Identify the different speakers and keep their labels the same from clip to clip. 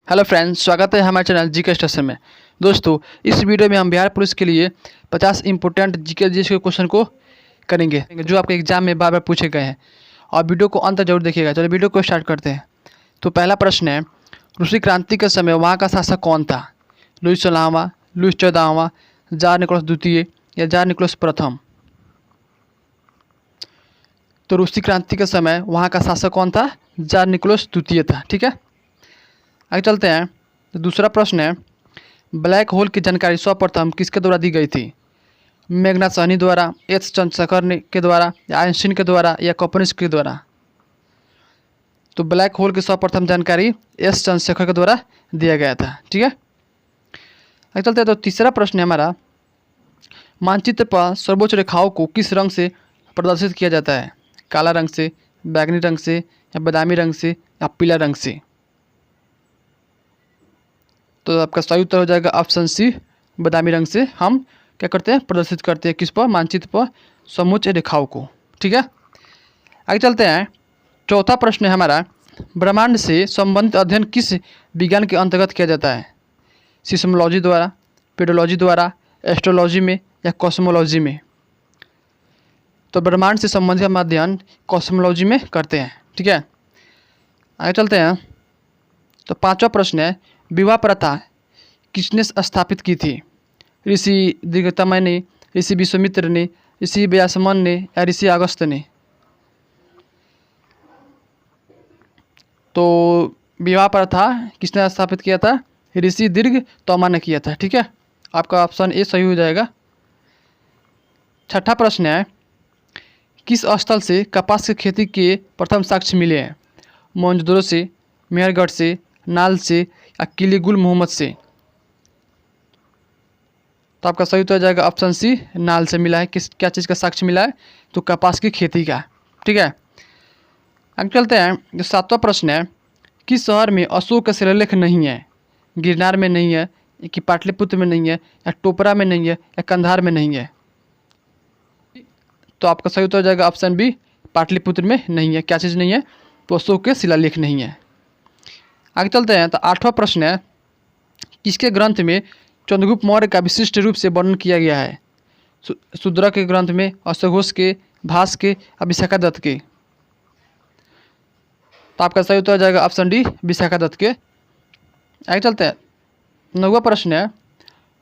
Speaker 1: Hello friends, स्वागत है हमारे चैनल जीके स्टेशन में। दोस्तों, इस वीडियो में हम बिहार पुलिस के लिए 50 इंपॉर्टेंट जीके के क्वेश्चन को करेंगे जो आपके एग्जाम में बार बार पूछे गए हैं। और वीडियो को अंत तक जरूर देखिएगा। चलिए वीडियो को स्टार्ट करते हैं। तो पहला प्रश्न है, रूसी क्रांति के समय वहाँ का शासक कौन था? लुईस 16वां, लुईस 14वां, जार निकोलस द्वितीय या जार निकोलस प्रथम? तो रूसी क्रांति के समय वहाँ का शासक कौन था? जार निकोलस द्वितीय था। ठीक है, आगे चलते हैं। तो दूसरा प्रश्न है, ब्लैक होल की जानकारी सर्वप्रथम किसके द्वारा दी गई थी? मेघनाथ सहनी द्वारा, एच चंद्रशेखर के द्वारा, या आइंस्टीन के द्वारा, या कोपर्निकस के द्वारा? तो ब्लैक होल की सर्वप्रथम जानकारी एच चंद्रशेखर के द्वारा दिया गया था। ठीक है, आगे चलते हैं। तो तीसरा प्रश्न है हमारा, मानचित्र पर सर्वोच्च रेखाओं को किस रंग से प्रदर्शित किया जाता है? काला रंग से, बैंगनी रंग से, या बादामी रंग से, या पीला रंग से? तो आपका सही उत्तर हो जाएगा ऑप्शन सी, बादामी रंग से हम क्या करते हैं? प्रदर्शित करते हैं। किस पर? मानचित्र पर समोच्च रेखाओं को। ठीक है, आगे चलते हैं। चौथा प्रश्न है हमारा, ब्रह्मांड से संबंधित अध्ययन किस विज्ञान के अंतर्गत किया जाता है? सिस्मोलॉजी द्वारा, पेडोलॉजी द्वारा, एस्ट्रोलॉजी में, या कॉस्मोलॉजी में? तो ब्रह्मांड से संबंधित हम अध्ययन कॉस्मोलॉजी में करते हैं। ठीक है, आगे चलते हैं। तो पांचवा प्रश्न है, विवाह प्रथा किसने स्थापित की थी? ऋषि दीर्घतमय ने, ऋषि विश्वामित्र ने, ऋषि व्यासमन ने, या ऋषि अगस्त्य ने? तो विवाह प्रथा किसने स्थापित किया था? ऋषि दीर्घतमय ने किया था। ठीक है, आपका ऑप्शन ए सही हो जाएगा। छठा प्रश्न है, किस स्थल से कपास की खेती के प्रथम साक्ष्य मिले हैं? मोहनजोदड़ो से, मेहरगढ़ से, नाल से, या किले गुल मोहम्मद से? तो आपका सही उत्तर हो जाएगा ऑप्शन सी, नाल से मिला है। किस क्या चीज़ का साक्ष्य मिला है? तो कपास की खेती का। ठीक है, आगे चलते हैं। जो सातवां प्रश्न है, किस शहर में अशोक का शिलालेख नहीं है? गिरनार में नहीं है, कि पाटलिपुत्र में नहीं है, या टोपरा में नहीं है, या कंधार में नहीं है? तो आपका सही उत्तर हो जाएगा ऑप्शन बी, पाटलिपुत्र में नहीं है। क्या चीज़ नहीं है? तो अशोक के शिलालेख नहीं है। आगे चलते हैं। तो आठवां प्रश्न है, किसके ग्रंथ में चंद्रगुप्त मौर्य का विशिष्ट रूप से वर्णन किया गया है? शूद्रक के ग्रंथ में, अश्वघोष के, भास के, विशाखादत्त के? तो आपका सही उत्तर हो जाएगा ऑप्शन डी, विशाखादत्त के। आगे चलते हैं। नौवां प्रश्न है,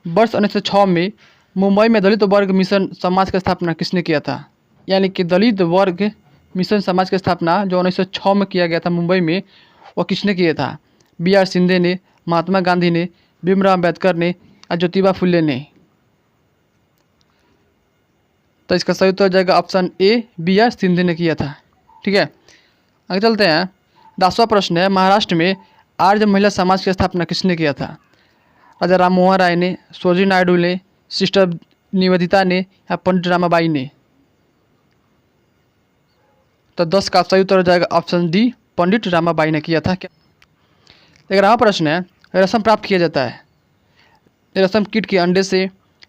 Speaker 1: वर्ष 1906 में मुंबई में दलित वर्ग मिशन समाज की स्थापना किसने किया था? यानी कि दलित वर्ग मिशन समाज की स्थापना जो 1906 में किया गया था मुंबई में, वो किसने किया था? बी आर शिंदे ने, महात्मा गांधी ने, भीमराव अम्बेडकर ने, या ज्योतिबा फुले ने? तो इसका सही उत्तर हो जाएगा option A, B R Shinde ने किया था। ठीक है, आगे चलते हैं। 10वां प्रश्न है, महाराष्ट्र में आर्य महिला समाज की स्थापना किसने किया था? राजा राम मोहन राय ने, सरोजिनी नायडू ने, सिस्टर निवेदिता ने, या पंडित रमाबाई ने? तो 10 का सही उत्तर हो जाएगा ऑप्शन डी, पंडित रमाबाई ने किया था। 11वां प्रश्न है, रेशम प्राप्त किया जाता है रेशम कीट के अंडे से,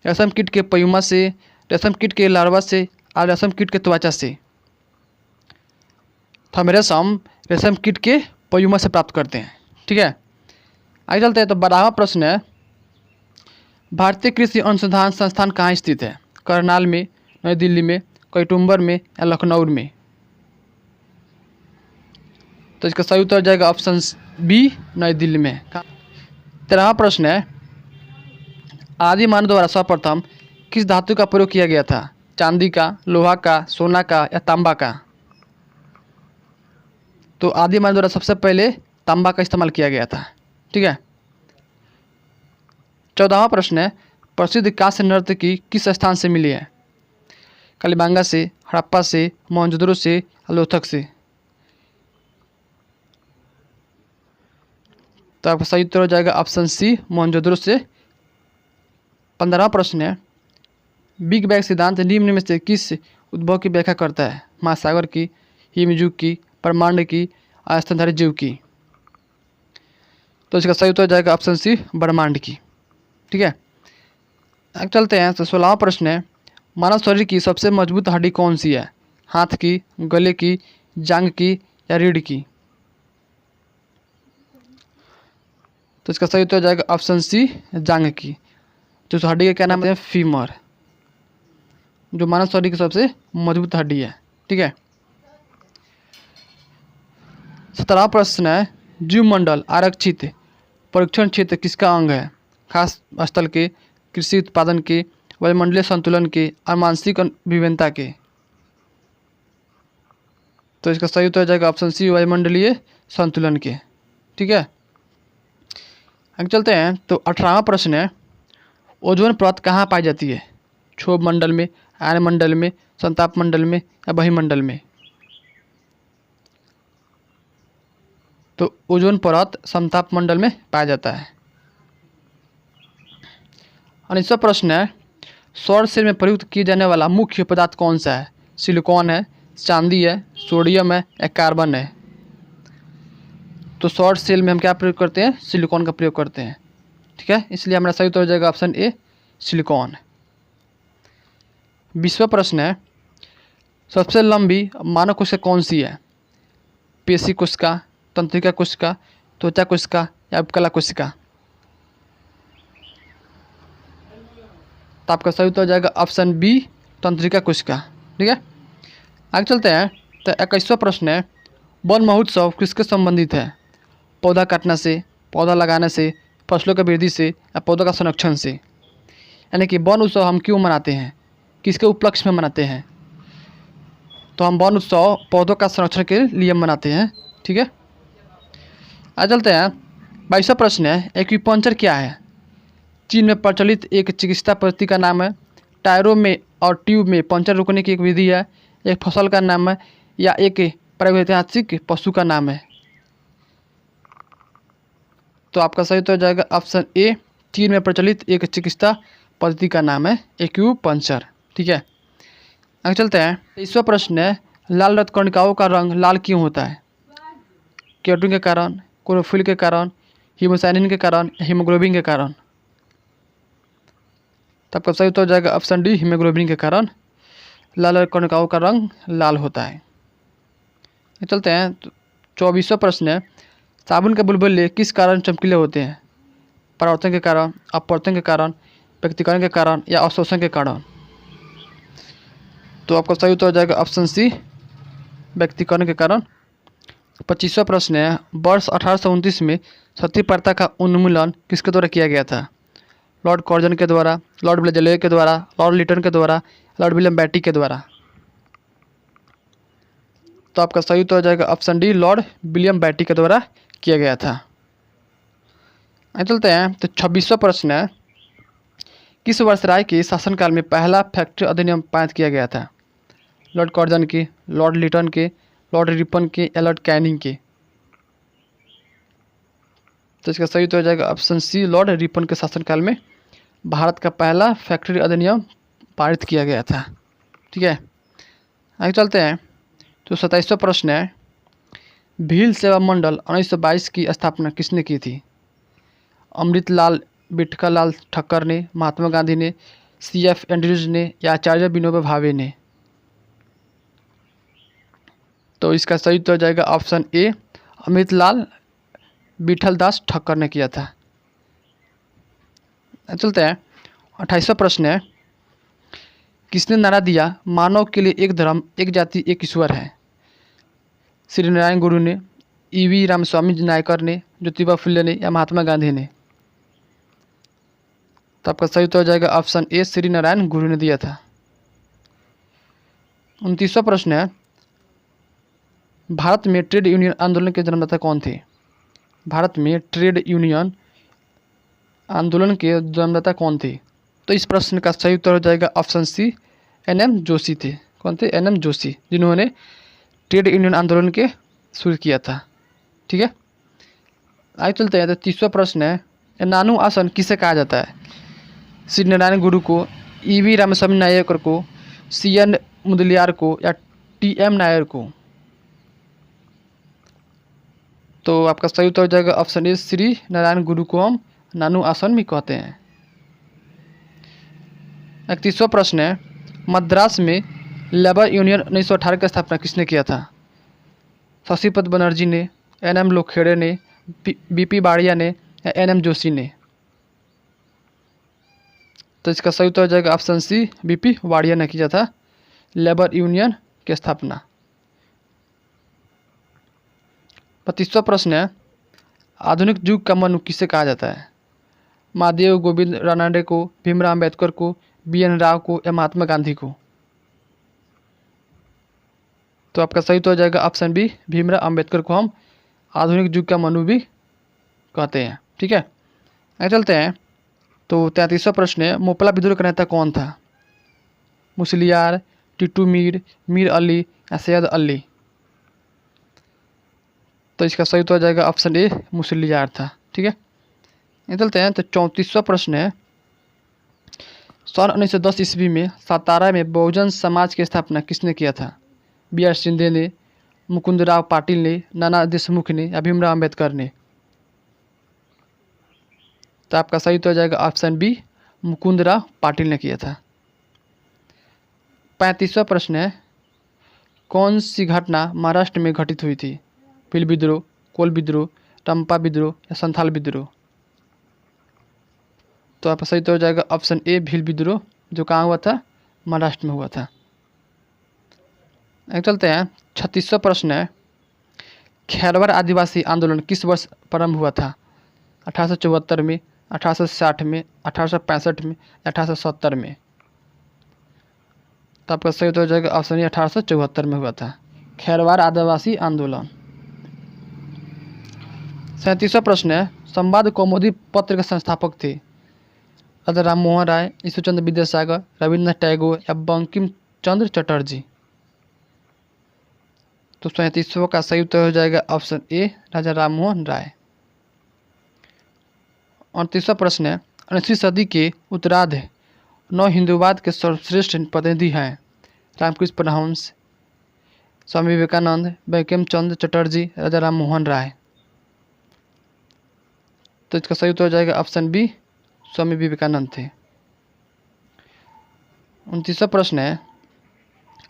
Speaker 1: रेशम कीट के पयुमा से, रेशम कीट के लार्वा से, और रेशम कीट के त्वचा से? तो हम रेशम कीट के पयुमा से प्राप्त करते हैं। ठीक है, आगे चलते हैं। तो 12वां प्रश्न है, भारतीय कृषि अनुसंधान संस्थान कहाँ स्थित है? करनाल में, नई दिल्ली में, कइटुम्बर में, या लखनऊ में? तो इसका सही उत्तर हो जाएगा ऑप्शन बी, नई दिल्ली में। 13वां प्रश्न है, आदि मानव द्वारा सर्वप्रथम किस धातु का प्रयोग किया गया था? चांदी का, लोहा का, सोना का, या तांबा का? तो आदि मानव द्वारा सबसे पहले तांबा का इस्तेमाल किया गया था। ठीक है, 14वां प्रश्न है, प्रसिद्ध कांस्य नर्तकी किस स्थान से मिली है? कालीबांगा से, हड़प्पा से, मोहनजोदड़ो से, लोथक से? तो आपका सही उत्तर हो जाएगा ऑप्शन सी, मोहनजोदड़ो से। 15वां प्रश्न है, बिग बैंग सिद्धांत निम्न में से किस उद्भव की व्याख्या करता है? महासागर की, हिमयुग की, ब्रह्मांड की, स्तनधारी जीव की? तो इसका सही उत्तर हो जाएगा ऑप्शन सी, ब्रह्मांड की। ठीक है, आगे चलते हैं। तो 16वां प्रश्न है, मानव शरीर की सबसे मजबूत हड्डी कौन सी है? हाथ की, गले की, जांघ की, या रीढ़ की? तो इसका सही उत्तर हो जाएगा ऑप्शन सी, जांघ की। तो उस हड्डी का क्या नाम है? फीमर, जो मानव शरीर की सबसे मजबूत हड्डी है। ठीक है। 17वां प्रश्न है, जीवमंडल आरक्षित परीक्षण क्षेत्र किसका अंग है? खास स्थल के, कृषि उत्पादन के, वायुमंडलीय संतुलन के और मानसिक विभिन्नता के। तो इसका सही उत्तर हो जाएगा ऑप्शन सी, वायुमंडलीय संतुलन के। ठीक है। आगे चलते हैं। तो 18वां प्रश्न है, ओजोन परत कहाँ पाई जाती है? क्षोभ मंडल में, आयन मंडल में, संताप मंडल में या बहिमंडल में? तो ओजोन परत समताप मंडल में पाया जाता है। 19वां प्रश्न है, सौर सेल में प्रयुक्त किए जाने वाला मुख्य पदार्थ कौन सा है? सिलिकॉन है, चांदी है, सोडियम है या कार्बन है? तो सौर सेल में हम क्या प्रयोग करते हैं? सिलिकॉन का प्रयोग करते हैं। ठीक है, इसलिए हमारा सही उत्तर हो जाएगा ऑप्शन ए, सिलिकॉन। 20वां प्रश्न है, सबसे लंबी मानव कोशिका कौन सी है? पेशी कोशिका, तंत्रिका कोशिका, त्वचा कोशिका या उपकला कोशिका? तो आपका सही उत्तर हो जाएगा ऑप्शन बी, तंत्रिका कोशिका। ठीक है। आगे चलते हैं। तो 21वां प्रश्न है, वन महोत्सव किसके संबंधित है? पौधा काटने से, पौधा लगाने से, फसलों की वृद्धि से या पौधों का संरक्षण से? यानी कि वन उत्सव हम क्यों मनाते हैं, किसके उपलक्ष्य में मनाते हैं? तो हम वन उत्सव पौधों का संरक्षण के लिए मनाते हैं। ठीक है। आगे चलते हैं। 22वां प्रश्न है, एक्यूपंक्चर क्या है? चीन में प्रचलित एक चिकित्सा पद्धति का नाम है, टायरों में और ट्यूब में पंचर रोकने की एक विधि है, एक फसल का नाम है या एक प्रागैतिहासिक पशु का नाम है? तो आपका सही उत्तर हो जाएगा ऑप्शन ए, चीन में प्रचलित एक चिकित्सा पद्धति का नाम है एक्यूपंक्चर। ठीक है। आगे चलते हैं। 23वां प्रश्न है, लाल रक्त कणिकाओं का रंग लाल क्यों होता है? केरोटिन के कारण, क्लोरोफिल के कारण, हीमोसाइनिन के कारण, हीमोग्लोबिन के कारण? तो आपका सही उत्तर हो जाएगा ऑप्शन डी, हीमोग्लोबिन के कारण लाल रक्त कणिकाओं का रंग लाल होता है। चलते हैं। 24वां प्रश्न है, साबुन के बुलबुले किस कारण चमकीले होते हैं? परावर्तन के कारण, अपवर्तन के कारण, व्यक्तिकरण के कारण या अवशोषण के कारण? तो आपका सही उत्तर हो जाएगा ऑप्शन सी, व्यक्तिकरण के कारण। 25वां प्रश्न है, वर्ष 1829 में सती प्रथा का उन्मूलन किसके द्वारा किया गया था? लॉर्ड कर्जन के द्वारा, लॉर्ड ब्लेजलेयर के द्वारा, लॉर्ड लिटन के द्वारा, लॉर्ड विलियम बेटी के द्वारा? तो आपका सही उत्तर हो जाएगा ऑप्शन डी, लॉर्ड विलियम बेटी के द्वारा किया गया था। आगे चलते हैं। तो 26वां प्रश्न है, किस वायसराय के शासनकाल में पहला फैक्ट्री अधिनियम पारित किया गया था? लॉर्ड कर्जन के, लॉर्ड लिटन के, लॉर्ड रिपन के या लॉर्ड कैनिंग के? तो इसका सही उत्तर हो जाएगा ऑप्शन सी, लॉर्ड रिपन के शासनकाल में भारत का पहला फैक्ट्री अधिनियम पारित किया गया था। ठीक है। आगे चलते हैं। तो 27वां प्रश्न है, भील सेवा मंडल 1922 की स्थापना किसने की थी? अमृतलाल बिटकालाल ठक्कर ने, महात्मा गांधी ने, CF एंड्रयूज ने या आचार्य विनोबा भावे ने? तो इसका सही उत्तर हो जाएगा ऑप्शन ए, अमृतलाल बिठलदास ठक्कर ने किया था। चलते हैं। 28वां प्रश्न है, किसने नारा दिया मानव के लिए एक धर्म, एक जाति, एक ईश्वर है? श्री नारायण गुरु ने, EV रामस्वामी नायकर ने, ज्योतिबा फुले ने या महात्मा गांधी ने? तो आपका सही उत्तर हो जाएगा ऑप्शन ए, श्री नारायण गुरु ने दिया था। 29वां प्रश्न है, भारत में ट्रेड यूनियन आंदोलन के जन्मदाता कौन थे? भारत में ट्रेड यूनियन आंदोलन के जन्मदाता कौन थे? तो इस प्रश्न का सही उत्तर हो जाएगा ऑप्शन सी, NM जोशी थे। कौन थे? NM जोशी, जिन्होंने ट्रेड यूनियन आंदोलन के शुरू किया था। ठीक है। आगे चलते हैं। तो 30वां प्रश्न है, नानू आसन किसे कहा जाता है? श्री नारायण गुरु को, EV रामस्वामी नायकर को, CN मुदलियार को या TM नायर को? तो आपका सही उत्तर हो जाएगा ऑप्शन ए, श्री नारायण गुरु को हम नानू आसन भी कहते हैं। 31वां प्रश्न है, मद्रास में लेबर यूनियन 1918 की स्थापना किसने किया था? शशिपद बनर्जी ने, NM लोखेड़े ने, BP बाड़िया ने, या NM जोशी ने? तो इसका सही उत्तर हो जाएगा ऑप्शन सी, BP वाडिया ने किया था लेबर यूनियन की स्थापना। 25वां प्रश्न है, आधुनिक युग का मनु किसे कहा जाता है? महादेव गोविंद रानडे को, भीमराव अम्बेडकर को, BN राव को या महात्मा गांधी को? तो आपका सही उत्तर हो जाएगा ऑप्शन बी, भीमराव अम्बेडकर को हम आधुनिक युग का मनु भी कहते हैं। ठीक है, आगे चलते हैं। तो 33वां प्रश्न है, मोपला विद्रोह का नेता कौन था? मुसलियार, टिट्टू मीर, मीर अली या सैयद अली? तो इसका सही उत्तर हो जाएगा ऑप्शन ए, मुसलियार था। ठीक है, आगे चलते हैं। तो 34वां प्रश्न है, सन 1910 ईस्वी में सातारा में बहुजन समाज की स्थापना किसने किया था? BR सिंधे ने, मुकुंदराव पाटिल ने, नाना देशमुख ने या भीमराव अम्बेडकर ने? तो आपका सही उत्तर हो जाएगा ऑप्शन बी, मुकुंदराव पाटिल ने किया था। 35वां प्रश्न है, कौन सी घटना महाराष्ट्र में घटित हुई थी? भील विद्रोह, कोल विद्रोह, टम्पा विद्रोह या संथाल विद्रोह? तो आपका सही उत्तर हो जाएगा ऑप्शन ए, भील विद्रोह, जो कहाँ हुआ था? महाराष्ट्र में हुआ था। आगे चलते हैं। 36वां प्रश्न है, खैरवार आदिवासी आंदोलन किस वर्ष प्रारंभ हुआ था? 1874 में, 1860 में, 1865 में, 1870 में? तो आपका सही उत्तर हो जाएगा ऑप्शन ए, 1874 में हुआ था खैरवार आदिवासी आंदोलन। 37वां प्रश्न है, संवाद कौमुदी पत्र के संस्थापक थे? राजा राम मोहन राय, ईश्वरचंद्र विद्यासागर, रविन्द्रनाथ टैगोर या बंकिम चंद्र चटर्जी? तो 37वां का सही उत्तर हो जाएगा ऑप्शन ए, राजा राम मोहन राय। 38वां प्रश्न है, 19वीं सदी के उत्तरार्ध नव हिंदूवाद के सर्वश्रेष्ठ प्रतिनिधि हैं? रामकृष्ण परमहंस, स्वामी विवेकानंद, बंकिम चंद्र चटर्जी, राजा राम मोहन राय? तो इसका सही उत्तर हो जाएगा ऑप्शन बी, स्वामी विवेकानंद थे। 29वां प्रश्न है,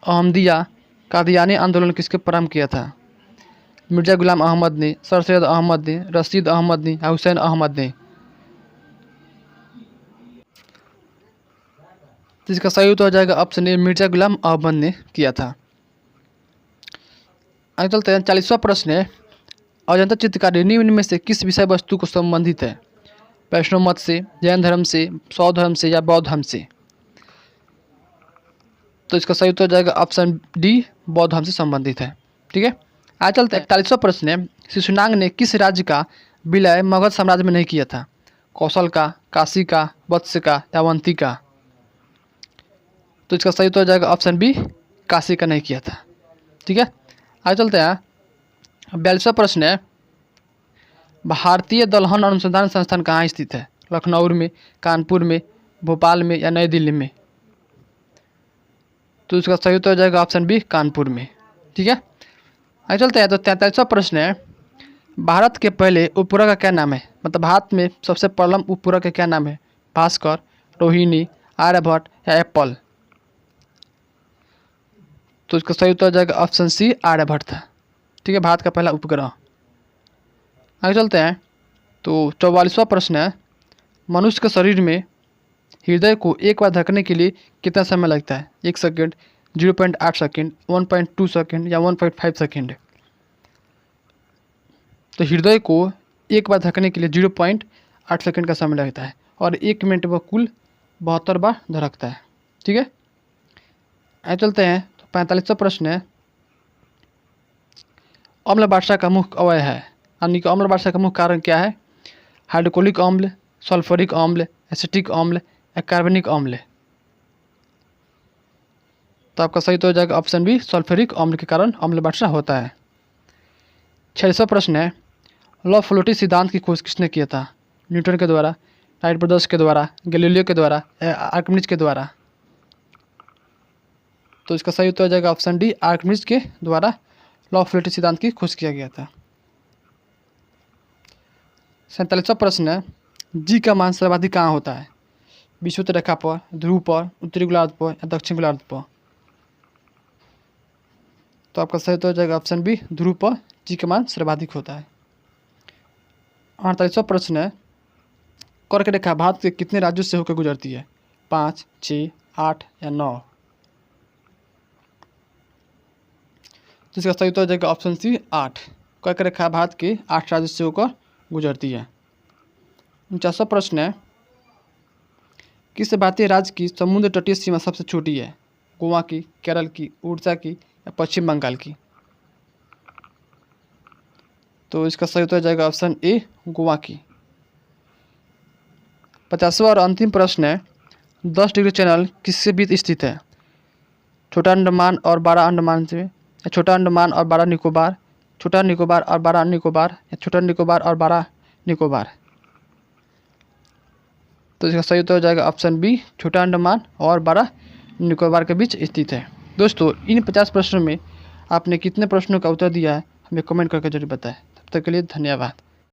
Speaker 1: अहमदिया कादियानी आंदोलन किसके प्रारंभ किया था? मिर्जा गुलाम अहमद ने, सर सैयद अहमद ने, रशीद अहमद ने या हुसैन अहमद ने? तो इसका सही उत्तर हो जाएगा ऑप्शन ए, मिर्जा गुलाम अहमद ने किया था। आगे चलते हैं। 40वां प्रश्न है, अजंता चित्रकारी निम्न में से किस विषय वस्तु को संबंधित है? वैष्णव मत से, जैन धर्म से, सौ धर्म से या बौद्ध धर्म से? तो इसका सही उत्तर हो जाएगा ऑप्शन डी, बौद्ध धर्म से संबंधित है। ठीक है, आज चलते हैं। 41वां प्रश्न है, शिशुनाग ने किस राज्य का विलय मगध साम्राज्य में नहीं किया था? कौशल का, काशी का, वत्स का या अवंती का? तो इसका सही उत्तर हो जाएगा ऑप्शन बी, काशी का नहीं किया था। ठीक है, आगे चलते हैं। 42वां प्रश्न है, भारतीय दलहन अनुसंधान संस्थान कहाँ स्थित है? लखनऊ में, कानपुर में, भोपाल में या नई दिल्ली में? तो इसका सही उत्तर हो जाएगा ऑप्शन बी, कानपुर में। ठीक है, आगे चलते हैं। तो 43वां प्रश्न है, भारत के पहले उपग्रह का क्या नाम है? मतलब भारत में सबसे प्रथम उपग्रह का क्या नाम है? भास्कर, रोहिणी, आर्यभट्ट या एप्पल? तो इसका सही उत्तर हो जाएगा ऑप्शन सी, आर्यभट्ट था। ठीक है, भारत का पहला उपग्रह। आगे चलते हैं। तो 44वां प्रश्न है, मनुष्य के शरीर में हृदय को एक बार धड़कने के लिए कितना समय लगता है? 1 सेकेंड, 0.8 सेकेंड, 1.2 सेकेंड या 1.5 सेकेंड? तो हृदय को एक बार धड़कने के लिए 0.8 सेकेंड का समय लगता है और 1 मिनट में कुल 72 बार धड़कता है। ठीक है, आगे चलते हैं। तो 45वां प्रश्न है, अम्ल वर्षा का मुख्य अवयव है, यानी कि अम्ल वर्षा का मुख्य कारण क्या है? हाइड्रोक्लोरिक अम्ल, सल्फ्यूरिक अम्ल, एसिटिक अम्ल या कार्बनिक अम्ल? तो आपका सही तो हो जाएगा ऑप्शन बी, सल्फ्यूरिक अम्ल के कारण अम्ल वर्षा होता है। 46वां प्रश्न है, लॉ-फ्लोटी सिद्धांत की खोज किसने किया था? न्यूटन के द्वारा, राइट ब्रदर्स के द्वारा, गैलीलियो के द्वारा या आर्किमिडीज के द्वारा? तो इसका सही उत्तर हो जाएगा ऑप्शन डी, आर्किमिडीज के द्वारा लॉ-फ्लोटी सिद्धांत की खोज किया गया था। 47वां प्रश्न है, जी का मान सर्वाधिक कहाँ होता है? विषुवत रेखा पर, ध्रुव पर, उत्तरी गोलार्ध पर या दक्षिण गोलार्ध पर? तो आपका सही उत्तर हो जाएगा ऑप्शन बी, ध्रुव पर जी का मान सर्वाधिक होता है। 48वां प्रश्न है, कर्क रेखा भारत के कितने राज्यों से होकर गुजरती है? 5, 6, 8 या 9? जिसका सही उत्तर हो जाएगा ऑप्शन सी 8। कर्क रेखा भारत के 8 राज्यों से होकर गुजरती है। 49वां प्रश्न है, किस भारतीय राज्य की समुद्र तटीय सीमा सबसे छोटी है? गोवा की, केरल की, उड़ीसा की या पश्चिम बंगाल की? तो इसका सही उत्तर हो जाएगा ऑप्शन ए, गोवा की। 50वां और अंतिम प्रश्न है, 10 डिग्री चैनल किसके बीच स्थित है? छोटा अंडमान और 12 अंडमान से, या छोटा अंडमान और 12 निकोबार, छोटा निकोबार और 12 निकोबार, या छोटा निकोबार और 12 निकोबार? तो इसका सही उत्तर हो जाएगा ऑप्शन बी, छोटा अंडमान और 12 निकोबार के बीच स्थित है। दोस्तों, इन 50 प्रश्नों में आपने कितने प्रश्नों का उत्तर दिया है हमें कमेंट करके जरूर बताएं। तब तक के लिए धन्यवाद।